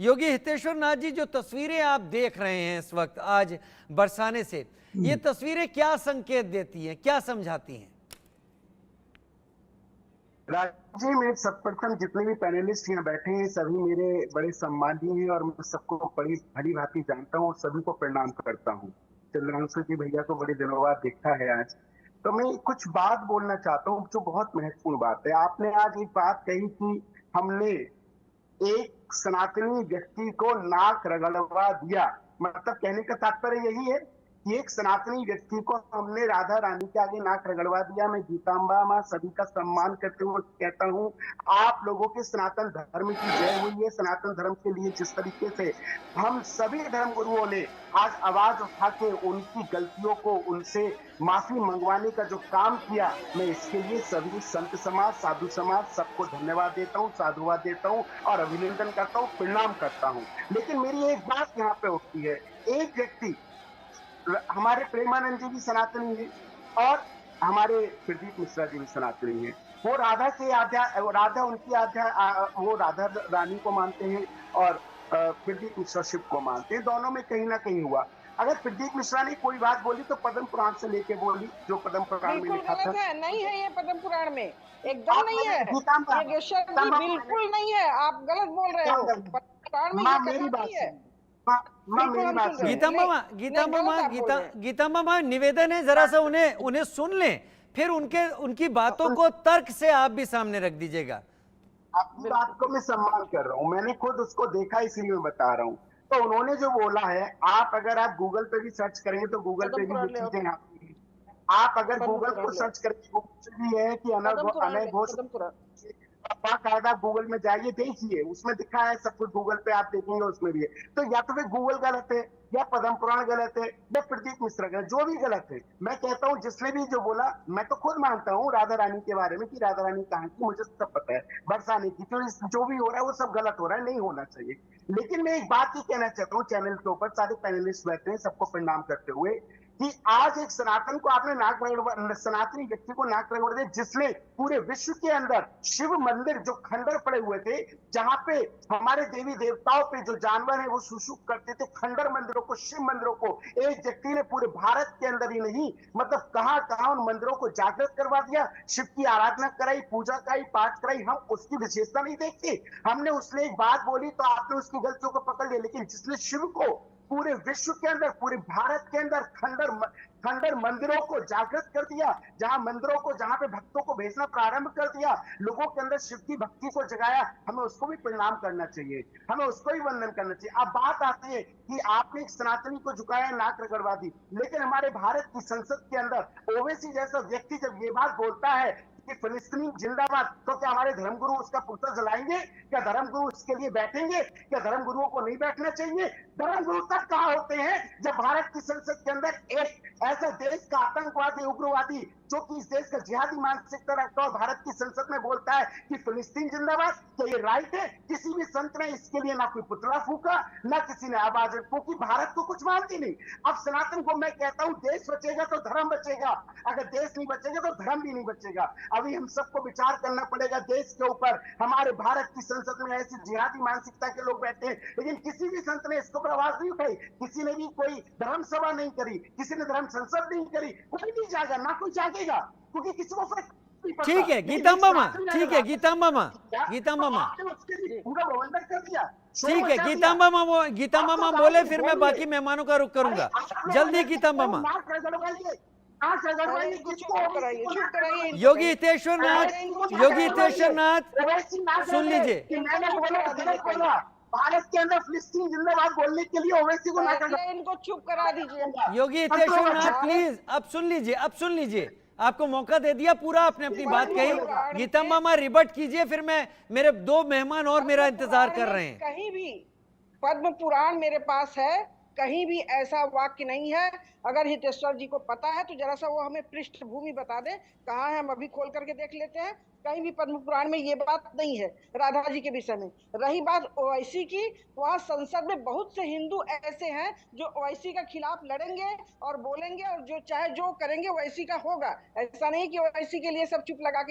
योगी हितेश्वर नाथ जी, जो तस्वीरें आप देख रहे हैं इस वक्त आज बरसाने से, ये तस्वीरें क्या संकेत देती हैं, क्या समझाती हैं? राज्य में सर्वप्रथम जितने भी पैनलिस्ट यहाँ बैठे हैं सभी मेरे बड़े सम्मानीय हैं और मैं सबको बड़ी भली भांति जानता हूँ और सभी को प्रणाम करता हूँ। चंद्रांशु जी भैया को बड़े दिनों बाद देखा है आज, तो मैं कुछ बात बोलना चाहता हूँ जो बहुत महत्वपूर्ण बात है। आपने आज एक बात कही कि हमने एक सनातनी व्यक्ति को नाक रगड़वा दिया, मतलब कहने का तात्पर्य यही है कि एक सनातनी व्यक्ति को हमने राधा रानी के आगे नाक रगड़वा दिया। मैं गीतांबा मां सभी का सम्मान करते हुए कहता हूं, आप लोगों के सनातन धर्म की जय हुई है। सनातन धर्म के लिए जिस तरीके से हम सभी धर्म गुरुओं ने आज आवाज उठा के उनकी गलतियों को उनसे माफी मंगवाने का जो काम किया, मैं इसके लिए सभी संत समाज, साधु समाज सबको धन्यवाद देता हूँ, साधुवाद देता हूँ और अभिनंदन करता हूँ, प्रणाम करता हूँ। लेकिन मेरी एक बात यहाँ पे उठती है, एक व्यक्ति, हमारे प्रेमानंद जी भी सनातनी है और हमारे प्रदीप मिश्रा जी भी सनातनी है। वो राधा के राधा उनकी वो राधा रानी को मानते हैं और प्रदीप मिश्रा शिव को मानते हैं। दोनों में कहीं ना कहीं हुआ। अगर प्रदीप मिश्रा ने कोई बात बोली तो पद्म पुराण से लेके बोली, जो पद्म पुराण में लिखा था। है, नहीं है ये पद्म पुराण में, एकदम नहीं है योगेश्वर जी, बिल्कुल नहीं है, आप गलत बोल रहे हो। पद्म पुराण में ये मेरी बात नहीं है। गीता मामा निवेदन है, जरा सा उन्हें सुन लें, फिर उनकी बातों को तर्क से आप भी सामने रख दीजिएगा। आपकी बात को मैं सम्मान कर रहा हूँ, मैंने खुद उसको देखा इसलिए मैं बता रहा हूँ। तो उन्होंने जो बोला है, आप गूगल पे भी सर्च करेंगे तो गूगल पे भी ये चीजें आती। आप अगर गूगल को सर्च करेंगे, भी है कि अनय घोष बाकायदा गूगल में जाइए, देखिए उसमें दिखा है सब कुछ, गूगल पे आप देखेंगे उसमें भी है। तो या तो फिर गूगल गलत है या पद्म पुराण गलत है या प्रदीप मिश्रा गलत, जो भी गलत है। मैं कहता हूँ जिसने भी जो बोला, मैं तो खुद मानता हूँ राधा रानी के बारे में कि राधा रानी कहाँ की, मुझे सब पता है। बरसाने की तो जो भी हो रहा है वो सब गलत हो रहा है, नहीं होना चाहिए। लेकिन मैं एक बात ही कहना चाहता हूँ, चैनल के ऊपर सारे पैनलिस्ट बैठे हैं, सबको प्रणाम करते हुए, कि आज एक सनातन को आपने सनातनी व्यक्ति को नाक रगड़ दिया, जिसने पूरे विश्व के अंदर शिव मंदिर जो खंडर पड़े हुए थे, जहां पे हमारे देवी देवताओं पे जो जानवर है वो सुसुक करते थे, खंडर मंदिरों को, शिव मंदिरों को एक व्यक्ति ने पूरे भारत के अंदर ही नहीं, मतलब कहां कहां उन मंदिरों को जागृत करवा दिया, शिव की आराधना कराई, पूजा कराई, पाठ कराई। हम उसकी विशेषता नहीं देखते, हमने उसने एक बात बोली तो आपने उसकी गलतियों को पकड़ लिया। लेकिन जिसने शिव को पूरे विश्व के अंदर, पूरे भारत के अंदर खंडर मंदिरों को जागृत कर दिया, जहां मंदिरों को, जहां पे भक्तों को भेजना प्रारंभ कर दिया, लोगों के अंदर शिव की भक्ति को जगाया, हमें उसको भी प्रणाम करना चाहिए, हमें उसको भी वंदन करना चाहिए। अब बात आती है कि आपने एक सनातनी को झुकाया, नाक रगड़वा दी, लेकिन हमारे भारत की संसद के अंदर ओवैसी जैसा व्यक्ति जब ये बात बोलता है कि फिलिस्तीनी जिंदाबाद, तो क्या हमारे धर्मगुरु उसका पुतला जलाएंगे? क्या धर्मगुरु उसके लिए बैठेंगे? क्या धर्मगुरुओं को नहीं बैठना चाहिए? धर्मगुरु तब कहां होते हैं जब भारत की संसद के अंदर एक ऐसा देश का आतंकवादी, उग्रवादी, जो कि इस देश का जिहादी मानसिकता रखता है, भारत की संसद में बोलता है कि फिलिस्तीन जिंदाबाद। तो ये राइट है? किसी भी संत ने इसके लिए ना कोई पुतला फूका, ना किसी ने आवाज फूकी, भारत को कुछ मानती नहीं। अब सनातन को मैं कहता हूं, देश बचेगा तो धर्म बचेगा, अगर देश नहीं बचेगा तो धर्म भी नहीं बचेगा। अभी हम सबको विचार करना पड़ेगा देश के ऊपर। हमारे भारत की संसद में ऐसी जिहादी मानसिकता के लोग बैठे हैं, लेकिन किसी भी संत ने इसको पर आवाज नहीं उठाई, किसी ने भी कोई धर्म सभा नहीं करी, किसी ने धर्म संसद नहीं करी, कोई नहीं जागा, ना कोई जागेगा, क्योंकि किसी को फर्क नहीं पड़ता। ठीक है गीता मामा, ठीक है गीता मामा, गीता मामा, पूरा प्रबंधन कर दिया। ठीक है गीता मामा बोले, फिर मैं बाकी मेहमानों का रुख करूंगा। जल्दी गीता मामा। योगी हितेश्वर नाथ सुन लीजिए। भारत के अंदर फिलिस्तीन जिंदाबाद बोलने के लिए ओवैसी को इनको चुप करा दीजिए। योगी हितेश्वर नाथ प्लीज अब सुन लीजिए, आपको मौका दे दिया, पूरा आपने अपनी बात कही। गीता मामा रिबट कीजिए, फिर मेरे दो मेहमान और मेरा इंतजार कर रहे हैं। कहीं भी पद्म पुराण मेरे पास है, कहीं भी ऐसा वाक्य नहीं है। अगर हितेश्वर जी को पता है तो जरा सा वो हमें पृष्ठभूमि बता दे, कहाँ है, हम अभी खोल करके देख लेते हैं। कहीं भी पद्म पुराण में ये बात नहीं है राधा जी के विषय में। रही बात ओवैसी की, वहाँ संसद में बहुत से हिंदू ऐसे हैं जो ओवैसी के खिलाफ लड़ेंगे और बोलेंगे, और जो चाहे जो करेंगे ओवैसी का होगा। ऐसा नहीं कि ओवैसी के लिए सब चुप लगा के